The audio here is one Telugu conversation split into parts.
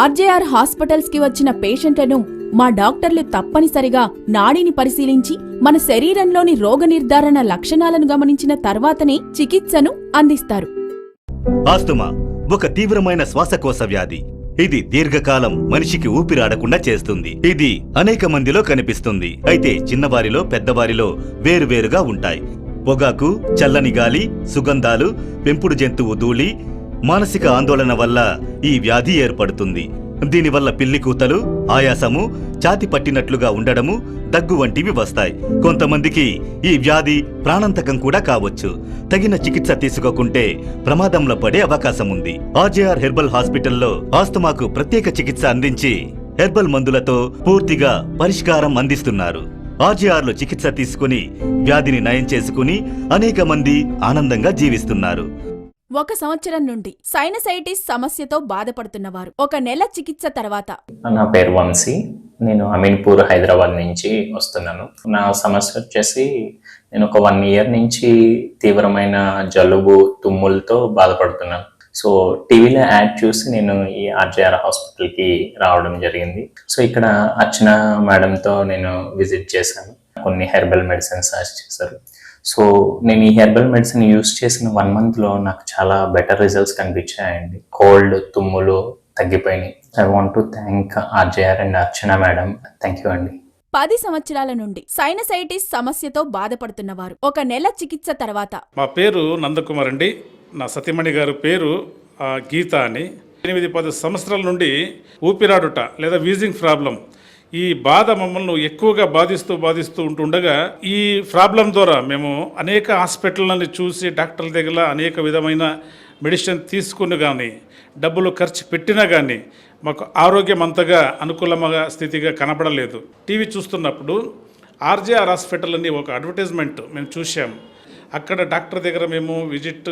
ఆర్జేఆర్ హాస్పిటల్స్ కి వచ్చిన పేషెంట్లను మా డాక్టర్లు తప్పనిసరిగా నాడిని పరిశీలించి మన శరీరంలోని రోగ నిర్ధారణ లక్షణాలను గమనించిన తర్వాతనే చికిత్సను అందిస్తారు. ఆస్తమా ఒక తీవ్రమైన శ్వాసకోశ వ్యాధి. ఇది దీర్ఘకాలం మనిషికి ఊపిరాడకుండా చేస్తుంది. ఇది అనేక మందిలో కనిపిస్తుంది. అయితే చిన్నవారిలో పెద్దవారిలో వేరువేరుగా ఉంటాయి. పొగాకు, చల్లని గాలి, సుగంధాలు, పెంపుడు జంతువు ధూళి, మానసిక ఆందోళన వల్ల ఈ వ్యాధి ఏర్పడుతుంది. దీనివల్ల పిల్లికూతలు, ఆయాసము, ఛాతి పట్టినట్లుగా ఉండడము, దగ్గు వంటివి వస్తాయి. కొంతమందికి ఈ వ్యాధి ప్రాణాంతకం కూడా కావచ్చు. తగిన చికిత్స తీసుకోకుంటే ప్రమాదంలో పడే అవకాశం ఉంది. ఆర్జేఆర్ హెర్బల్ హాస్పిటల్లో ఆస్తమాకు ప్రత్యేక చికిత్స అందించి హెర్బల్ మందులతో పూర్తిగా పరిష్కారం అందిస్తున్నారు. ఆర్జేఆర్లో చికిత్స తీసుకుని వ్యాధిని నయం చేసుకుని అనేక మంది ఆనందంగా జీవిస్తున్నారు. 1 సంవత్సరం నుండి సైనసైటిస్ సమస్యతో బాధపడుతున్నవారు 1 నెల చికిత్స తర్వాత. నా పేరు వంశీ. నేను అమీన్పూర్ హైదరాబాద్ నుంచి వస్తున్నాను. నా సమస్య వచ్చేసి నేను ఒక 1 ఇయర్ నుంచి తీవ్రమైన జలుబు, తుమ్ములతో బాధపడుతున్నాను. సో టీవీలో యాడ్ చూసి నేను ఈ ఆర్జేఆర్ హాస్పిటల్కి రావడం జరిగింది. సో ఇక్కడ అర్చన మేడంతో నేను విజిట్ చేశాను. కొన్ని హెర్బల్ మెడిసిన్స్ సజెస్ట్ చేశారు. సో నేను ఈ హెర్బల్ మెడిసిన్ యూస్ చేసిన 1 మంత్లో నాకు చాలా బెటర్ రిజల్ట్స్ కనిపించాయండి. కోల్డ్, తుమ్ములు తగ్గిపోయినాయి. I want to thank RJR and Archana madam. Thank you అండి. 10 సంవత్సరాల నుండి సైనసైటిస్ సమస్యతో బాధపడుతున్నవారు 1 నెల చికిత్స తర్వాత. మా పేరు నందకుమార్ అండి. నా సతీమణి గారు పేరు గీత అని. 8-10 సంవత్సరాల నుండి ఊపిరాడుట లేదా వీజింగ్ ప్రాబ్లం, ఈ బాధ మమ్మల్ని ఎక్కువగా బాధిస్తూ ఉంటుండగా ఈ ప్రాబ్లం ద్వారా మేము అనేక హాస్పిటళ్ళని చూసి డాక్టర్ల దగ్గర అనేక విధమైన మెడిసిన్ తీసుకుని కానీ డబ్బులు ఖర్చు పెట్టినా కానీ మాకు ఆరోగ్యం అంతగా అనుకూలమైన స్థితిగా కనబడలేదు. టీవీ చూస్తున్నప్పుడు ఆర్జేఆర్ హాస్పిటల్ అని ఒక అడ్వర్టైజ్మెంట్ మేము చూసాము. అక్కడ డాక్టర్ దగ్గర మేము విజిట్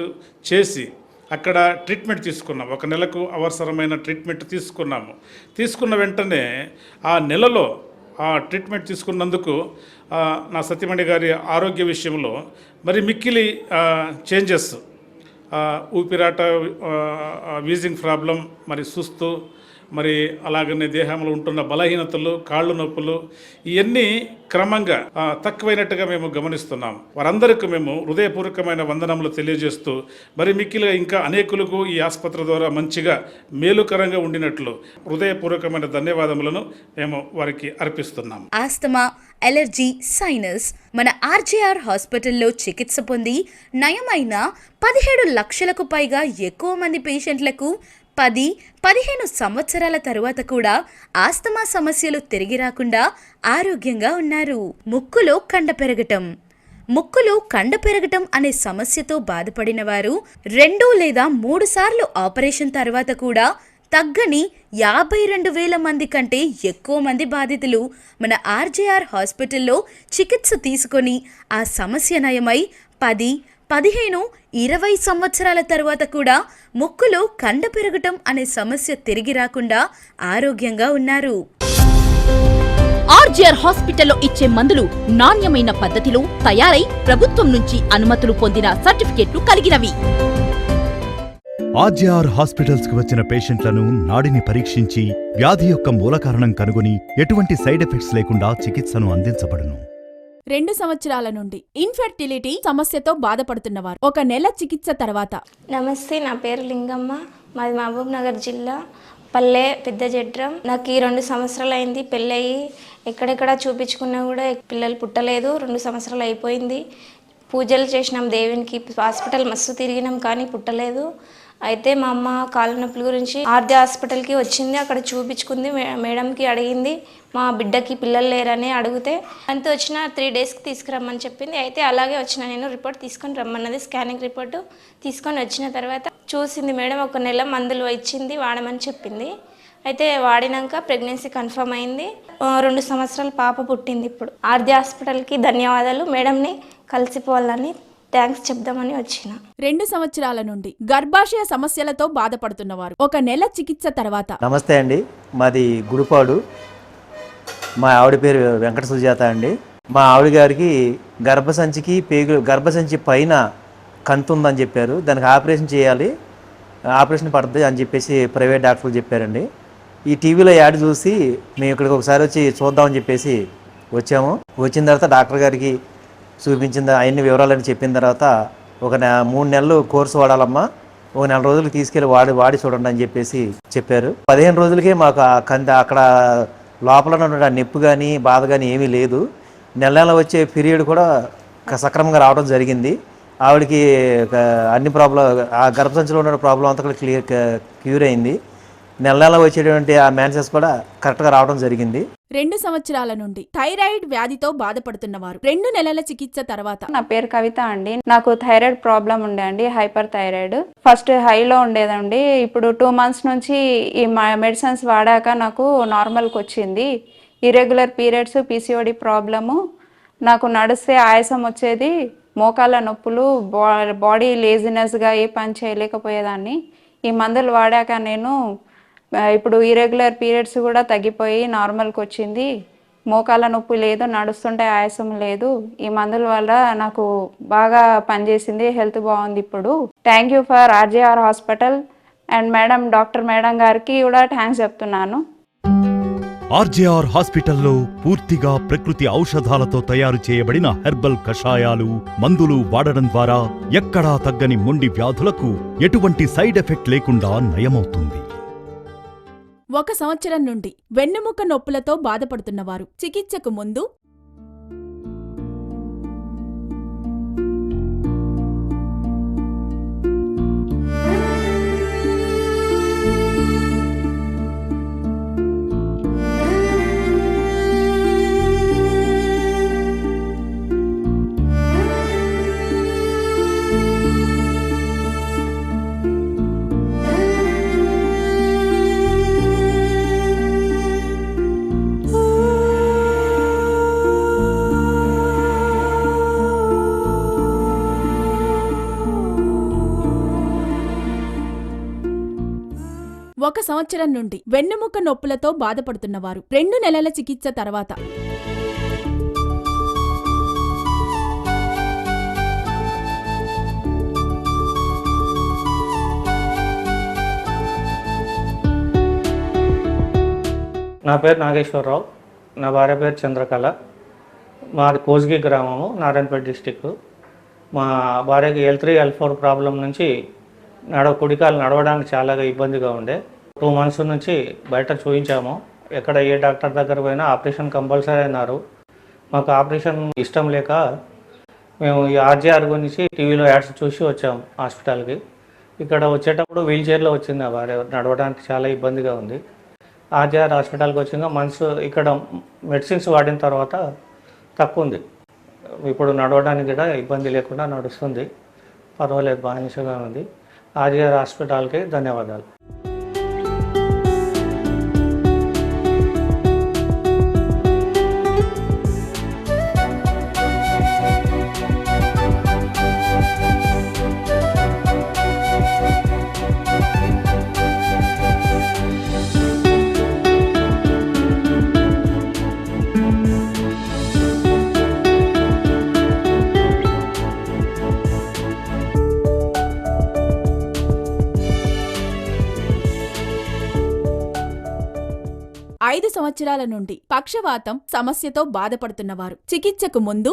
చేసి అక్కడ ట్రీట్మెంట్ తీసుకున్నాం. 1 నెలకు అవసరమైన ట్రీట్మెంట్ తీసుకున్న వెంటనే ఆ నెలలో ఆ ట్రీట్మెంట్ తీసుకున్నందుకు నా సతీమణి గారి ఆరోగ్య విషయంలో మరి మిక్కిలి చేంజెస్, ఊపిరాట, వీజింగ్ ప్రాబ్లం, మరి సుస్తు, మరి అలాగనే దేహంలో ఉంటున్న బలహీనతలు, కాళ్ళు నొప్పులు, ఇవన్నీ క్రమంగా తక్కువైనట్టుగా మేము గమనిస్తున్నాం. వారందరికీ మేము హృదయపూర్వకమైన వందనములు తెలియజేస్తూ మరి మిక్కిలిగా ఇంకా అనేకులకు ఈ ఆసుపత్రి ద్వారా మంచిగా మేలుకరంగా ఉండినట్లు హృదయపూర్వకమైన ధన్యవాదములను మేము వారికి అర్పిస్తున్నాం. ఆస్తమా, అలర్జీ, సైనస్ మన ఆర్జేఆర్ హాస్పిటల్లో చికిత్స పొంది నయమైన 17 లక్షలకు పైగా ఎక్కువ మంది పేషెంట్లకు 10-15 సంవత్సరాల తరువాత కూడా ఆస్తమా సమస్యలు తిరిగి రాకుండా ఆరోగ్యంగా ఉన్నారు. ముక్కులో కండ పెరగటం అనే సమస్యతో బాధపడిన వారు 2 లేదా 3 సార్లు ఆపరేషన్ తర్వాత కూడా తగ్గని 52,000 మంది కంటే ఎక్కువ మంది బాధితులు మన ఆర్జేఆర్ హాస్పిటల్లో చికిత్స తీసుకొని ఆ సమస్య నయమై 10-15-20 సంవత్సరాల తరువాత కూడా ముక్కులో కండ పెరగటం అనే సమస్య తిరిగి రాకుండా ఆరోగ్యంగా ఉన్నారు. ఆర్జేఆర్ హాస్పిటల్లో ఇచ్చే మందులు నాణ్యమైన పద్ధతిలో తయారై ప్రభుత్వం నుంచి అనుమతులు పొందిన సర్టిఫికెట్లు కలిగినవి. ఆర్జేఆర్ హాస్పిటల్స్ కి వచ్చిన పేషెంట్లను నాడిని పరీక్షించి వ్యాధి యొక్క మూల కారణం కనుగొని ఎటువంటి సైడ్ ఎఫెక్ట్స్ లేకుండా చికిత్సను అందించబడును. 2 సంవత్సరాల నుండి ఇన్ఫెర్టిలిటీ సమస్యతో బాధపడుతున్నవారు 1 నెల చికిత్స తర్వాత. నమస్తే, నా పేరు లింగమ్మ. మాది మహబూబ్ నగర్ జిల్లా, పల్లె పెద్ద జడ్రం. నాకు ఈ 2 సంవత్సరాలు అయింది పెళ్ళయి. ఎక్కడెక్కడ చూపించుకున్నా కూడా పిల్లలు పుట్టలేదు. 2 సంవత్సరాలు అయిపోయింది. పూజలు చేసినాం దేవునికి, హాస్పిటల్ మస్తు తిరిగినాం కానీ పుట్టలేదు. అయితే మా అమ్మ కాళ్ళ నొప్పుల గురించి ఆర్దే హాస్పిటల్కి వచ్చింది. అక్కడ చూపించుకుంది. మేడంకి అడిగింది మా బిడ్డకి పిల్లలు లేరని అడిగితే అంతే వచ్చిన 3 డేస్కి తీసుకురమ్మని చెప్పింది. అయితే అలాగే వచ్చిన నేను. రిపోర్ట్ తీసుకొని రమ్మన్నది, స్కానింగ్ రిపోర్టు తీసుకొని వచ్చిన తర్వాత చూసింది మేడం. 1 నెల మందులు ఇచ్చింది, వాడమని చెప్పింది. అయితే వాడినాక ప్రెగ్నెన్సీ కన్ఫర్మ్ అయింది. 2 సంవత్సరాల పాప పుట్టింది. ఇప్పుడు ఆర్దే హాస్పిటల్కి ధన్యవాదాలు. మేడంని కలిసిపోవాలని థ్యాంక్స్ చెప్దామని వచ్చిన. 2 సంవత్సరాల నుండి గర్భాశయ సమస్యలతో బాధపడుతున్నవారు 1 నెల చికిత్స తర్వాత. నమస్తే అండి, మాది గుడిపాడు. మా ఆవిడ పేరు వెంకట సుజాత అండి. మా ఆవిడ గారికి గర్భసంచి పైన కంతు ఉందని చెప్పారు. దానికి ఆపరేషన్ చేయాలి, ఆపరేషన్ పడుతుంది అని చెప్పేసి ప్రైవేట్ డాక్టర్లు చెప్పారండి. ఈ టీవీలో యాడ్ చూసి మేము ఇక్కడికి ఒకసారి వచ్చి చూద్దామని చెప్పేసి వచ్చాము. వచ్చిన తర్వాత డాక్టర్ గారికి చూపించిన అన్ని వివరాలని చెప్పిన తర్వాత 3 నెలలు కోర్సు వాడాలమ్మా, 1 నెల రోజులకి తీసుకెళ్ళి వాడి చూడండి అని చెప్పేసి చెప్పారు. 15 రోజులకే మాకు అక్కడ లోపల ఉన్న నొప్పి కానీ బాధ కానీ ఏమీ లేదు. నెల వచ్చే పీరియడ్ కూడా సక్రమంగా రావడం జరిగింది. ఆవిడకి అన్ని ప్రాబ్లం, ఆ గర్భసంచిలో ఉన్న ప్రాబ్లం అంతా కూడా క్యూర్ అయింది. నెల వచ్చేటువంటి ఆ మ్యాన్సెస్ కూడా కరెక్ట్గా రావడం జరిగింది. 2 సంవత్సరాల నుండి థైరాయిడ్ వ్యాధితో బాధపడుతున్నవారు 2 నెలల చికిత్స తర్వాత. నా పేరు కవిత అండి. నాకు థైరాయిడ్ ప్రాబ్లం ఉండే అండి, హైపర్ థైరాయిడ్. ఫస్ట్ హైలో ఉండేదండి. ఇప్పుడు 2 మంత్స్ నుంచి ఈ మెడిసిన్స్ వాడాక నాకు నార్మల్కి వచ్చింది. ఇర్రెగ్యులర్ పీరియడ్స్, పీసీఓడి ప్రాబ్లము, నాకు నడిస్తే ఆయాసం వచ్చేది, మోకాళ్ళ నొప్పులు, బాడీ లేజినెస్గా ఏ పని చేయలేకపోయేదాన్ని. ఈ మందులు వాడాక నేను ఇప్పుడు ఇర్రెగ్యులర్ పీరియడ్స్ కూడా తగ్గిపోయి నార్మల్కి వచ్చింది. మోకాళ్ళ నొప్పి లేదు, నడుస్తుంటే ఆయాసం లేదు. ఈ మందుల వల్ల నాకు బాగా పనిచేసింది, హెల్త్ బాగుంది ఇప్పుడు. Thank you for RJR hospital and doctor madam గారికి కూడా థ్యాంక్స్ చెప్తున్నాను. ఆర్జేఆర్ హాస్పిటల్లో పూర్తిగా ప్రకృతి ఔషధాలతో తయారు చేయబడిన హెర్బల్ కషాయాలు, మందులు వాడడం ద్వారా ఎక్కడా తగ్గని మొండి వ్యాధులకు ఎటువంటి సైడ్ ఎఫెక్ట్ లేకుండా నయమవుతుంది. 1 సంవత్సరం నుండి వెన్నెముక నొప్పులతో బాధపడుతున్నవారు చికిత్సకు ముందు 1 సంవత్సరం నుండి వెన్నెముక నొప్పులతో బాధపడుతున్నవారు 2 నెలల చికిత్స తర్వాత. నా పేరు నాగేశ్వరరావు, నా భార్య పేరు చంద్రకళ. మాది కోస్గి గ్రామము, నారాయణపేట డిస్టిక్. మా భార్యకి L3, L4 ప్రాబ్లం నుంచి కుడికాలు నడవడానికి చాలా ఇబ్బందిగా ఉండే. 2 మంత్స్ నుంచి బయట చూపించాము. ఎక్కడ ఏ డాక్టర్ దగ్గర పోయినా ఆపరేషన్ కంపల్సరీ అన్నారు. మాకు ఆపరేషన్ ఇష్టం లేక మేము ఈ ఆర్జేఆర్ గురించి టీవీలో యాడ్స్ చూసి వచ్చాము హాస్పిటల్కి. ఇక్కడ వచ్చేటప్పుడు వీల్ చైర్లో వచ్చింది. ఆ భార్య నడవడానికి చాలా ఇబ్బందిగా ఉంది. ఆర్జేఆర్ హాస్పిటల్కి వచ్చిందా మంత్స్ ఇక్కడ మెడిసిన్స్ వాడిన తర్వాత తక్కువ ఉంది. ఇప్పుడు నడవడానికి కూడా ఇబ్బంది లేకుండా నడుస్తుంది, పర్వాలేదు, బాగా ఉంది. ఆర్జేఆర్ హాస్పిటల్కి ధన్యవాదాలు. ఐదు సంవత్సరాల నుండి పక్షవాతం సమస్యతో బాధపడుతున్నవారు చికిత్సకు ముందు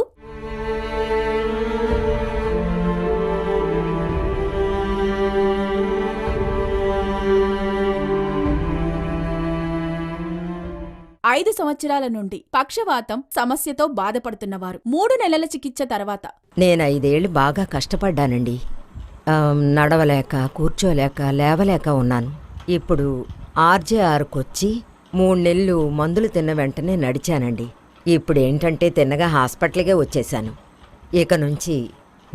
5 సంవత్సరాల నుండి పక్షవాతం సమస్యతో బాధపడుతున్నవారు 3 నెలల చికిత్స తర్వాత. నేను 5 ఏళ్ళు బాగా కష్టపడ్డానండి. నడవలేక, కూర్చోలేక, లేవలేక ఉన్నాను. ఇప్పుడు ఆర్జేఆర్కొచ్చి 3 నెలలు మందులు తిన్న వెంటనే నడిచానండి. ఇప్పుడు ఏంటంటే తిన్నగా హాస్పిటల్కే వచ్చేశాను. ఇక నుంచి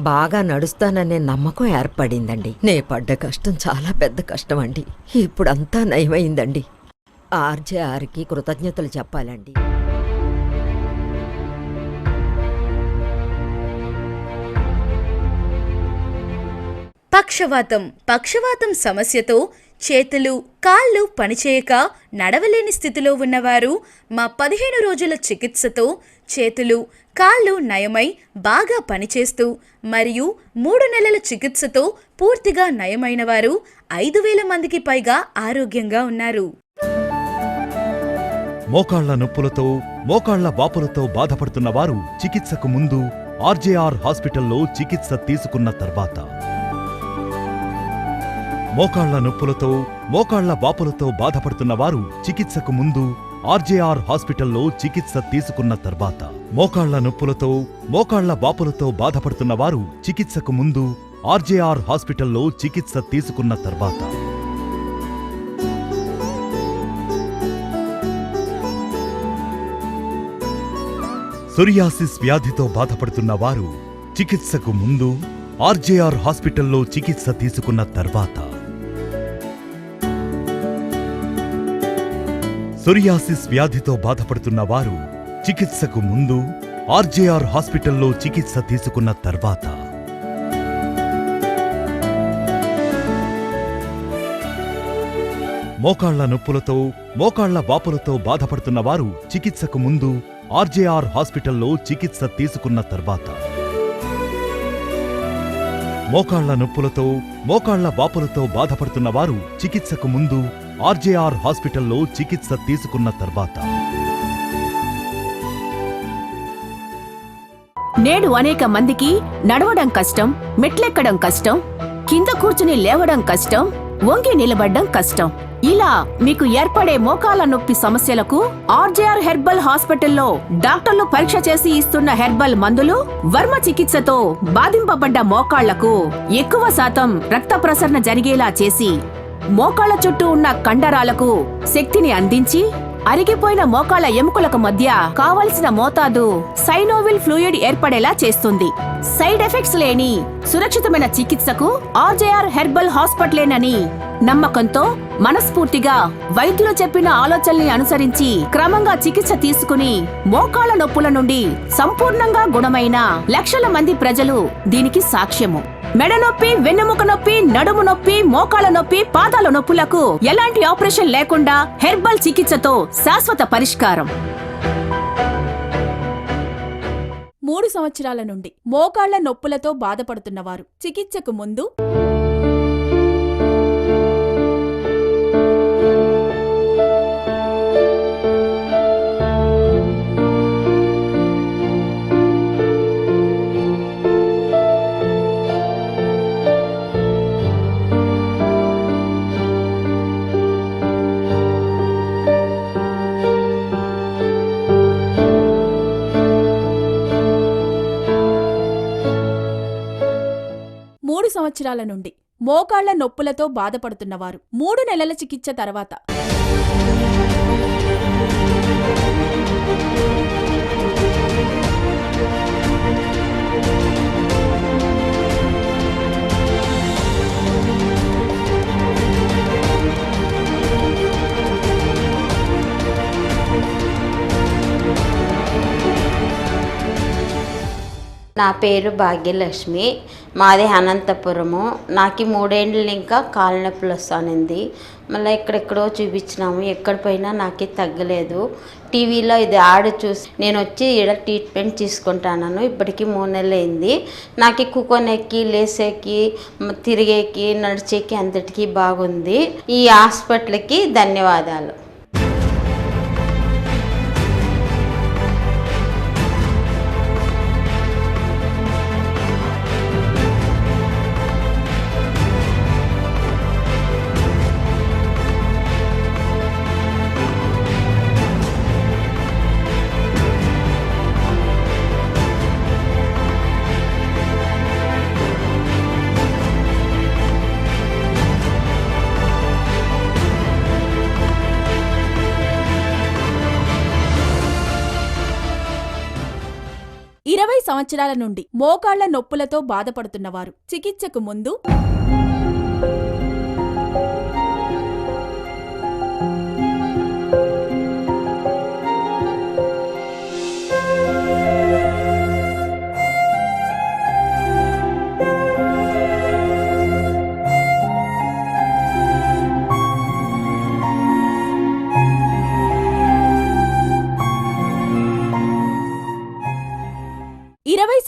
బాగా నడుస్తాననే నమ్మకం ఏర్పడిందండి. నే పడ్డ కష్టం చాలా పెద్ద కష్టం అండి. ఇప్పుడంతా నయమైందండి. ఆర్జేఆర్కి కృతజ్ఞతలు చెప్పాలండి. పక్షవాతం సమస్యతో చేతులు, కాళ్ళు పనిచేయక నడవలేని స్థితిలో ఉన్నవారు మా 15 రోజుల చికిత్సతో చేతులు, కాళ్ళు నయమై బాగా పనిచేస్తూ మరియు 3 నెలల చికిత్సతో పూర్తిగా నయమైన వారు 5,000 మందికి పైగా ఆరోగ్యంగా ఉన్నారు. మోకాళ్ల నొప్పులతో మోకాళ్ల వాపులతో బాధపడుతున్న వారు చికిత్సకు ముందు ఆర్జేఆర్ హాస్పిటల్లో చికిత్స తీసుకున్న తర్వాత, మోకాళ్ల నొప్పులతో మోకాళ్ల వాపులతో బాధపడుతున్న వారు చికిత్సకు ముందు ఆర్జేఆర్ హాస్పిటల్లో చికిత్స తీసుకున్న తర్వాత, మోకాళ్ల నొప్పులతో మోకాళ్ల వాపులతో బాధపడుతున్న వారు చికిత్సకు ముందు ఆర్జేఆర్ హాస్పిటల్లో చికిత్స తీసుకున్న తర్వాత, సోరియాసిస్ వ్యాధితో బాధపడుతున్న వారు చికిత్సకు ముందు ఆర్జేఆర్ హాస్పిటల్లో చికిత్స తీసుకున్న తర్వాత, సోరియాసిస్ వ్యాధితో బాధపడుతున్న వారు చికిత్సకు ముందు ఆర్జేఆర్ హాస్పిటల్లో చికిత్స తీసుకున్న తర్వాత, మోకాళ్ల నొప్పులతో మోకాళ్ల వాపులతో బాధపడుతున్న వారు చికిత్సకు ముందు ఆర్జేఆర్ హాస్పిటల్లో చికిత్స తీసుకున్న తర్వాత, మోకాళ్ల నొప్పులతో మోకాళ్ల వాపులతో బాధపడుతున్న వారు చికిత్సకు ముందు ఆర్జేఆర్ హాస్పిటల్లో చికిత్స తీసుకున్న తర్వాత. నేడు అనేక మందికి నడవడం కష్టం, మెట్లెక్కడం కష్టం, కింద కూర్చుని లేవడం కష్టం, వంగి నిలబడ్డం కష్టం. ఇలా మీకు ఏర్పడే మోకాల నొప్పి సమస్యలకు ఆర్జేఆర్ హెర్బల్ హాస్పిటల్లో డాక్టర్లు పరీక్ష చేసి ఇస్తున్న హెర్బల్ మందులు వర్మ చికిత్సతో బాధింపబడ్డ మోకాళ్లకు ఎక్కువ శాతం రక్త ప్రసరణ జరిగేలా చేసి మోకాళ్ల చుట్టూ ఉన్న కండరాలకు శక్తిని అందించి అరిగిపోయిన మోకాళ్ల ఎముకలకు మధ్య కావలసిన మోతాదు సైనోవిల్ ఫ్లూయిడ్ ఏర్పడేలా చేస్తుంది. సైడ్ ఎఫెక్ట్స్ లేని సురక్షితమైన చికిత్సకు ఆర్జేఆర్ హెర్బల్ హాస్పిటలేనని నమ్మకంతో మనస్ఫూర్తిగా వైద్యులు చెప్పిన ఆలోచనల్ని అనుసరించి క్రమంగా చికిత్స తీసుకుని మోకాళ్ల నొప్పుల నుండి సంపూర్ణంగా గుణమైన లక్షల మంది ప్రజలు దీనికి సాక్ష్యము. మెడ నొప్పి, వెన్నెముక నొప్పి, నడుము నొప్పి, మోకాళ్ల నొప్పి, పాదాల నొప్పులకు ఎలాంటి ఆపరేషన్ లేకుండా హెర్బల్ చికిత్సతో శాశ్వత పరిష్కారం. 3 సంవత్సరాల నుండి మోకాళ్ల నొప్పులతో బాధపడుతున్నవారు చికిత్సకు ముందు సంవత్సరాల నుండి మోకాళ్ల నొప్పులతో బాధపడుతున్నవారు 3 నెలల చికిత్స తర్వాత నా పేరు భాగ్యలక్ష్మి, మాది అనంతపురము. నాకు 3 ఏళ్ళు ఇంకా కాళ్ళ నొప్పులు వస్తానంది. మళ్ళీ ఎక్కడెక్కడో చూపించినాము, ఎక్కడ పోయినా నాకు తగ్గలేదు. టీవీలో ఇది యాడ్ చూసి నేను వచ్చి ఇక్కడ ట్రీట్మెంట్ తీసుకుంటాను. ఇప్పటికీ 3 నెలలు అయింది. నాకు కూకోనేకి, లేసేకి, తిరిగేకి, నడిచేకి అంతటికీ బాగుంది. ఈ హాస్పిటల్కి ధన్యవాదాలు. సంవత్సరాల నుండి మోకాళ్ల నొప్పులతో బాధపడుతున్నవారు చికిత్సకు ముందు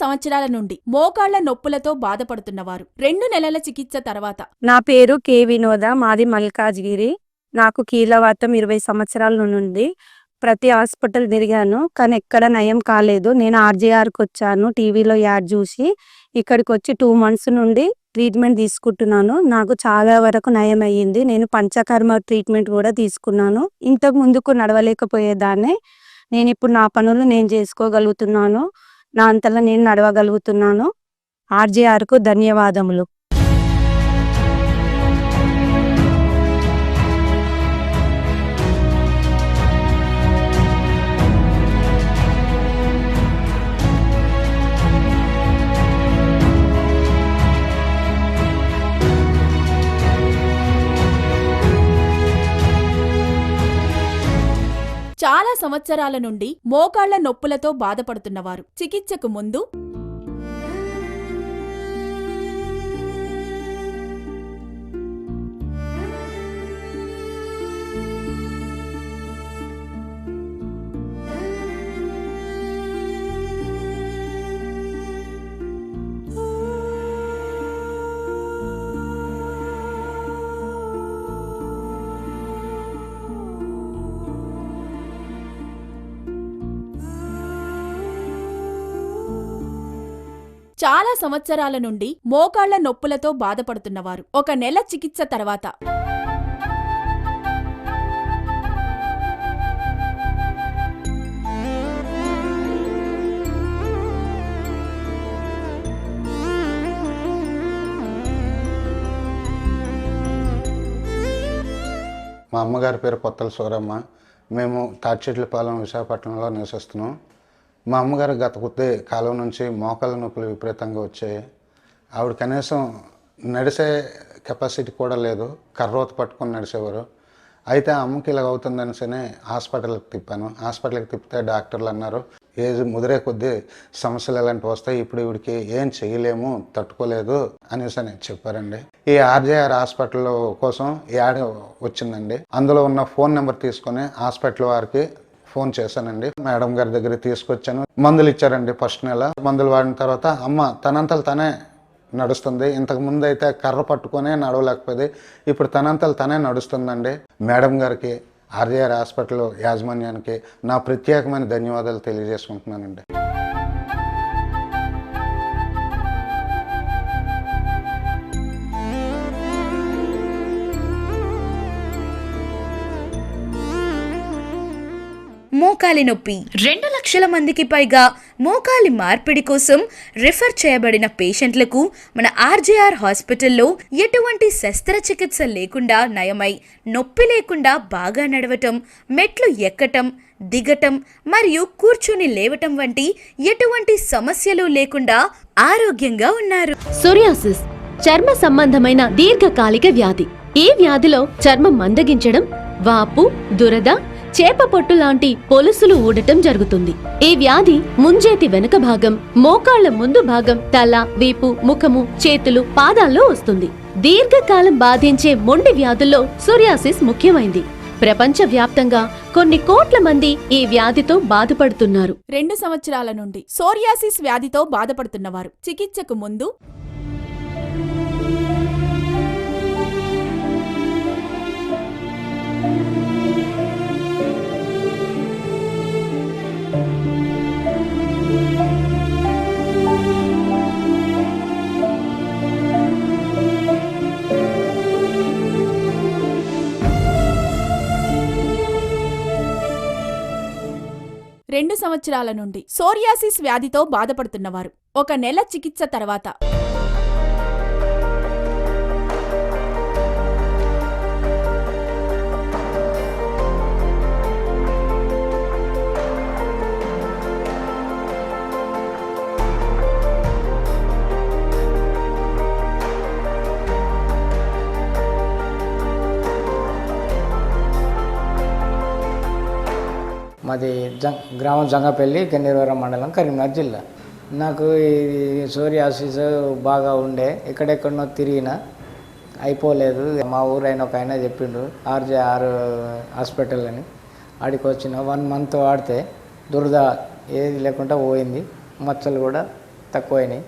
సంవత్సరాల నుండి మోకాళ్ల నొప్పులతో బాధపడుతున్నవారు 2 నెలల చికిత్స తర్వాత. నా పేరు కె వినోద, మాది మల్కాజ్గిరి. నాకు కీళ్ళవాతం 20 సంవత్సరాల నుండి. ప్రతి హాస్పిటల్ తిరిగాను, కానీ ఎక్కడ నయం కాలేదు. నేను ఆర్జేఆర్కి వచ్చాను, టీవీలో యాడ్ చూసి ఇక్కడికి వచ్చి 2 months నుండి ట్రీట్మెంట్ తీసుకుంటున్నాను. నాకు చాలా వరకు నయం అయ్యింది. నేను పంచకర్మ ట్రీట్మెంట్ కూడా తీసుకున్నాను. ఇంతకు ముందుకు నడవలేకపోయేదాన్ని, నేను ఇప్పుడు నా పనులు నేను చేసుకోగలుగుతున్నాను. నా అంతలో నేను నడవగలుగుతున్నాను. ఆర్జేఆర్కు ధన్యవాదములు. చాలా సంవత్సరాల నుండి మోకాళ్ల నొప్పులతో బాధపడుతున్నవారు చికిత్సకు ముందు చాలా సంవత్సరాల నుండి మోకాళ్ల నొప్పులతో బాధపడుతున్నవారు 1 నెల చికిత్స తర్వాత మా అమ్మగారి పేరు కొత్తల సూరమ్మ. మేము తాటిచెట్లపాలెం విశాఖపట్నంలో నివసిస్తున్నాం. మా అమ్మగారు గత కొద్ది కాలం నుంచి మోకాళ్ళ నొప్పులు విపరీతంగా వచ్చాయి. ఆవిడ కనీసం నడిసే కెపాసిటీ కూడా లేదు, కర్రోత పట్టుకొని నడిచేవారు. అయితే అమ్మకి ఇలాగ అవుతుందనిసనే హాస్పిటల్కి తిప్పాను. హాస్పిటల్కి తిప్పితే డాక్టర్లు అన్నారు, ఏజ్ ముదిరే కొద్దీ సమస్యలు ఎలాంటివి వస్తాయి, ఇప్పుడు ఇవిడికి ఏం చేయలేము, తట్టుకోలేదు అనేసి అని చెప్పారండి. ఈ ఆర్జేఆర్ హాస్పిటల్ కోసం యాడ్ వచ్చిందండి. అందులో ఉన్న ఫోన్ నెంబర్ తీసుకొని హాస్పిటల్ వారికి ఫోన్ చేశానండి. మేడం గారి దగ్గరికి తీసుకొచ్చాను. మందులు ఇచ్చారండి. ఫస్ట్ నెల మందులు వాడిన తర్వాత అమ్మ తనంతలు తనే నడుస్తుంది. ఇంతకు ముందు అయితే కర్ర పట్టుకునే నడవలేకపోయేది, ఇప్పుడు తనంతలు తనే నడుస్తుందండి. మేడం గారికి, ఆర్జేఆర్ హాస్పిటల్ యాజమాన్యానికి నా ప్రత్యేకమైన ధన్యవాదాలు తెలియజేసుకుంటున్నానండి. మోకాలి నొప్పి 2 లక్షల మందికి పైగా మోకాలి మార్పిడి కోసం రిఫర్ చేయబడిన పేషెంట్లకు మన ఆర్జేఆర్ హాస్పిటల్లో ఎటువంటి శస్త్రచికిత్స లేకుండా నయమై నొప్పి లేకుండా బాగా నడవటం, మెట్లు ఎక్కటం, దిగటం మరియు కూర్చుని లేవటం వంటి ఎటువంటి సమస్యలు లేకుండా ఆరోగ్యంగా ఉన్నారు. సోరియాసిస్ చర్మ సంబంధమైన దీర్ఘకాలిక వ్యాధి. ఈ వ్యాధిలో చర్మం మందగించడం, వాపు, దురద, చేప పొట్టు లాంటి పొలుసులు ఊడటం జరుగుతుంది. ఈ వ్యాధి ముంజేతి వెనుక భాగం, మోకాళ్ల ముందు భాగం, తల, వీపు, ముఖము, చేతులు, పాదాల్లో వస్తుంది. దీర్ఘకాలం బాధించే మొండి వ్యాధుల్లో సోరియాసిస్ ముఖ్యమైంది. ప్రపంచ వ్యాప్తంగా కొన్ని కోట్ల మంది ఈ వ్యాధితో బాధపడుతున్నారు. 2 సంవత్సరాల నుండి సోరియాసిస్ వ్యాధితో బాధపడుతున్నవారు చికిత్సకు ముందు రెండు సంవత్సరాల నుండి సోరియాసిస్ వ్యాధితో బాధపడుతున్నవారు 1 నెల చికిత్స తర్వాత మాది గ్రామం జంగపల్లి, గన్నేరువరం మండలం, కరీంనగర్ జిల్లా. నాకు ఈ సోరియాసిస్ బాగా ఉండే, ఎక్కడెక్కడనో తిరిగిన అయిపోలేదు. మా ఊరైన ఒక ఆయన చెప్పిండు ఆర్జేఆర్ హాస్పిటల్ అని. ఆడికి వచ్చిన 1 month వాడితే దురద ఏది లేకుండా పోయింది, మచ్చలు కూడా తక్కువైనాయి.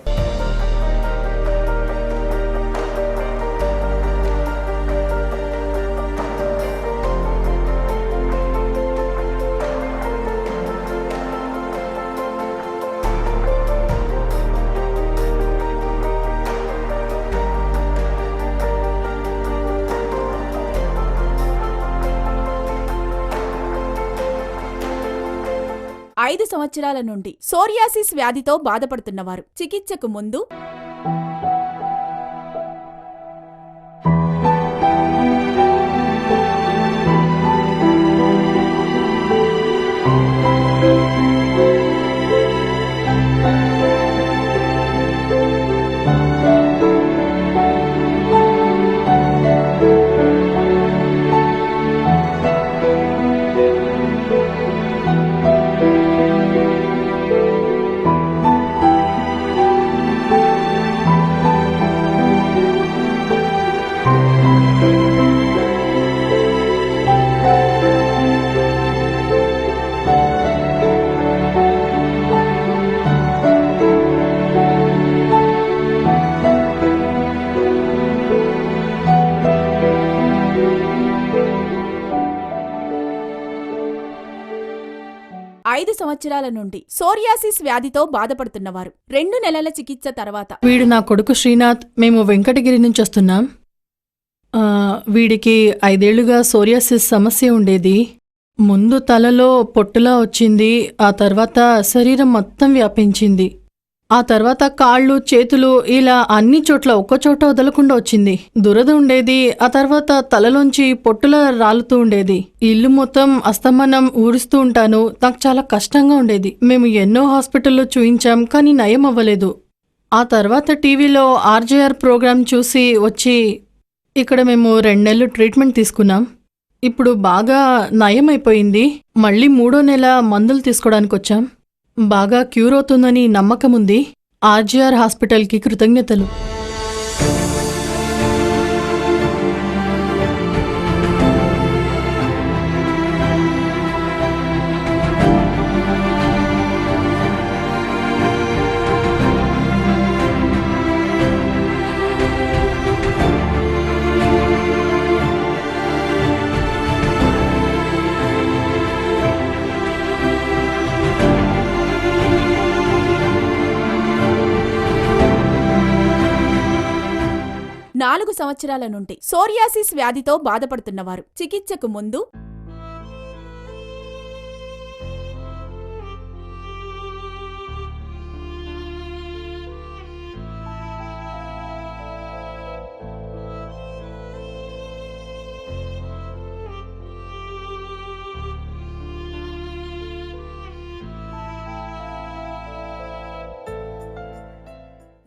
5 సంవత్సరాల నుండి సోరియాసిస్ వ్యాధితో బాధపడుతున్నవారు చికిత్సకు ముందు 5 సంవత్సరాల నుండి సోరియాసిస్ వ్యాధితో బాధపడుతున్నవారు 2 నెలల చికిత్స తర్వాత వీడు నా కొడుకు శ్రీనాథ్. మేము వెంకటగిరి నుంచి వస్తున్నాం. వీడికి 5 ఏళ్లుగా సోరియాసిస్ సమస్య ఉండేది. ముందు తలలో పొట్టులా వచ్చింది, ఆ తర్వాత శరీరం మొత్తం వ్యాపించింది. ఆ తర్వాత కాళ్ళు, చేతులు ఇలా అన్ని చోట్ల ఒక్కచోట వదలకుండా వచ్చింది. దురద ఉండేది. ఆ తర్వాత తలలోంచి పొట్టులా రాలుతూ ఉండేది. ఇల్లు మొత్తం అస్తమానం ఊడుస్తూ ఉంటాను. నాకు చాలా కష్టంగా ఉండేది. మేము ఎన్నో హాస్పిటల్లో చూయించాం, కానీ నయం అవ్వలేదు. ఆ తర్వాత టీవీలో ఆర్జేఆర్ ప్రోగ్రాం చూసి వచ్చి ఇక్కడ మేము 2 నెలలు ట్రీట్మెంట్ తీసుకున్నాం. ఇప్పుడు బాగా నయం అయిపోయింది. మళ్ళీ 3వ నెల మందులు తీసుకోవడానికి వచ్చాం. బాగా క్యూర్ అవుతుందని నమ్మకం ఉంది. ఆర్జీఆర్ హాస్పిటల్కి కృతజ్ఞతలు. నాలుగు సంవత్సరాల నుండి సోరియాసిస్ వ్యాధితో బాధపడుతున్నవారు చికిత్సకు ముందు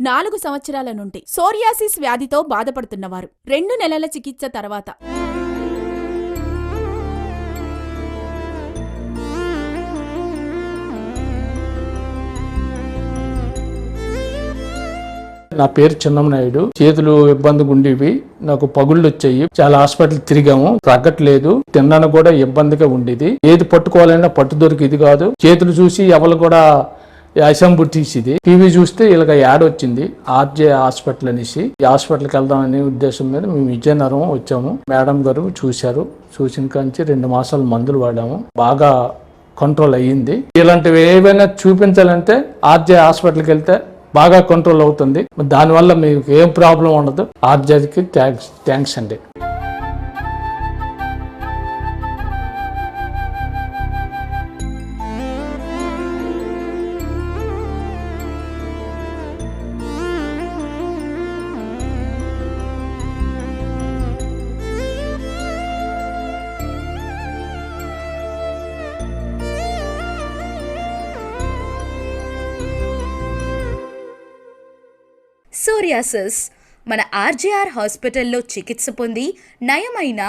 4 సంవత్సరాల నుండి సోరియాసిస్ వ్యాధితో బాధపడుతున్నవారు 2 నెలల చికిత్స తర్వాత నా పేరు చిన్నమనాయుడు. చేతులు ఇబ్బందిగా ఉండేవి, నాకు పగుళ్ళు వచ్చాయి. చాలా హాస్పిటల్ తిరిగాము, తగ్గట్లేదు. తిన్నాను కూడా ఇబ్బందిగా ఉండేది. ఏది పట్టుకోవాలన్నా పట్టు దొరికిది కాదు. చేతులు చూసి ఎవరు కూడా అసెంబు తీసిది. టీవీ చూస్తే ఇలాగ యాడ్ వచ్చింది, ఆర్జే హాస్పిటల్ అనేసి. ఈ హాస్పిటల్కి వెళ్దామనే ఉద్దేశం మీద మేము విజయనగరం వచ్చాము. మేడం గారు చూశారు. చూసిన కాంచి 2 మాసాలు మందులు వాడాము. బాగా కంట్రోల్ అయ్యింది. ఇలాంటివి ఏవైనా చూపించాలంటే ఆర్జే హాస్పిటల్కి వెళ్తే బాగా కంట్రోల్ అవుతుంది. దానివల్ల మీకు ఏం ప్రాబ్లం ఉండదు. ఆర్జేకి థ్యాంక్స్ అండి. సోరియాసిస్ మన ఆర్జేఆర్ హాస్పిటల్లో చికిత్స పొంది నయమైన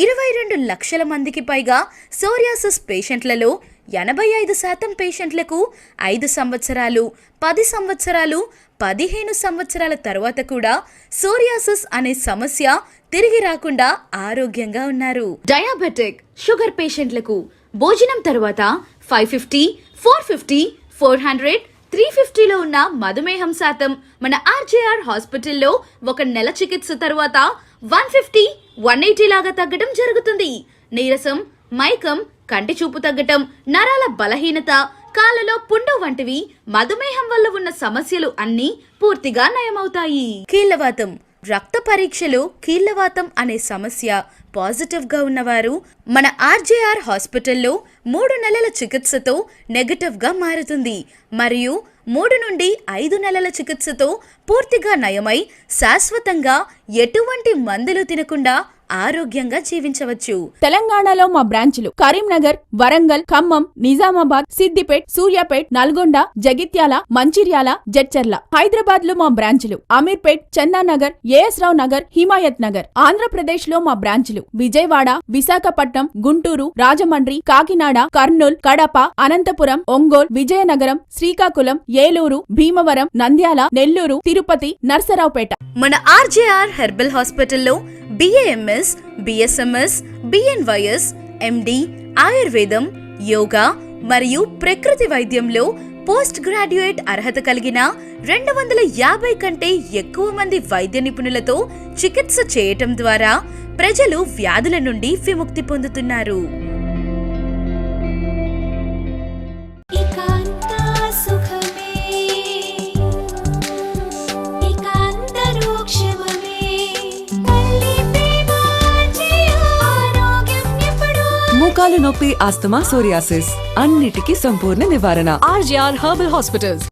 22 లక్షల మందికి పైగా సోరియాసిస్ పేషెంట్లలో 85% పేషెంట్లకు 5 సంవత్సరాలు, 10 సంవత్సరాలు, 15 సంవత్సరాల తర్వాత కూడా సోరియాసిస్ అనే సమస్య తిరిగి రాకుండా ఆరోగ్యంగా ఉన్నారు. డయాబెటిక్, షుగర్ పేషెంట్లకు భోజనం తర్వాత 550, 450, 400, 350లో ఉన్న మధుమేహం శాతం మన ఆర్జేఆర్ హాస్పిటల్లో 1 నెల చికిత్స తర్వాత 150, 180 లాగా తగ్గడం జరుగుతుంది. నీరసం, మైకం, కంటి చూపు తగ్గటం, నరాల బలహీనత, కాళ్ళలో పుండు వంటివి మధుమేహం వల్ల ఉన్న సమస్యలు అన్నీ పూర్తిగా నయమవుతాయి. కీళ్లవాతం, రక్త పరీక్షలో కీళ్లవాతం అనే సమస్య పాజిటివ్గా ఉన్నవారు మన ఆర్జేఆర్ హాస్పిటల్లో 3 నెలల చికిత్సతో నెగటివ్గా మారుతుంది మరియు 3 నుండి 5 నెలల చికిత్సతో పూర్తిగా నయమై శాశ్వతంగా ఎటువంటి మందులు తినకుండా ఆరోగ్యంగా జీవించవచ్చు. తెలంగాణలో మా బ్రాంచులు కరీంనగర్, వరంగల్, ఖమ్మం, నిజామాబాద్, సిద్దిపేట్, సూర్యాపేట్, నల్గొండ, జగిత్యాల, మంచిర్యాల, జడ్చర్ల. హైదరాబాద్ లో మా బ్రాంచులు అమీర్పేట్, చందానగర్, ఏఎస్ రావు నగర్, హిమాయత్ నగర్. ఆంధ్రప్రదేశ్ లో మా బ్రాంచులు విజయవాడ, విశాఖపట్నం, గుంటూరు, రాజమండ్రి, కాకినాడ, కర్నూల్, కడప, అనంతపురం, ఒంగోల్, విజయనగరం, శ్రీకాకుళం, ఏలూరు, భీమవరం, నంద్యాల, నెల్లూరు, తిరుపతి, నర్సరావుపేట. మన ఆర్జేఆర్ హెర్బల్ హాస్పిటల్లో BAMS, BSMS, BNYS, MD, ఆయుర్వేదం, యోగా మరియు ప్రకృతి వైద్యంలో పోస్ట్ గ్రాడ్యుయేట్ అర్హత కలిగిన 250 కంటే ఎక్కువ మంది వైద్య నిపుణులతో చికిత్స చేయటం ద్వారా ప్రజలు వ్యాధుల నుండి విముక్తి పొందుతున్నారు. మోకాలు నొప్పి, ఆస్తమా, సోరియాసిస్ అన్నిటికీ సంపూర్ణ నివారణ. RGR herbal hospitals.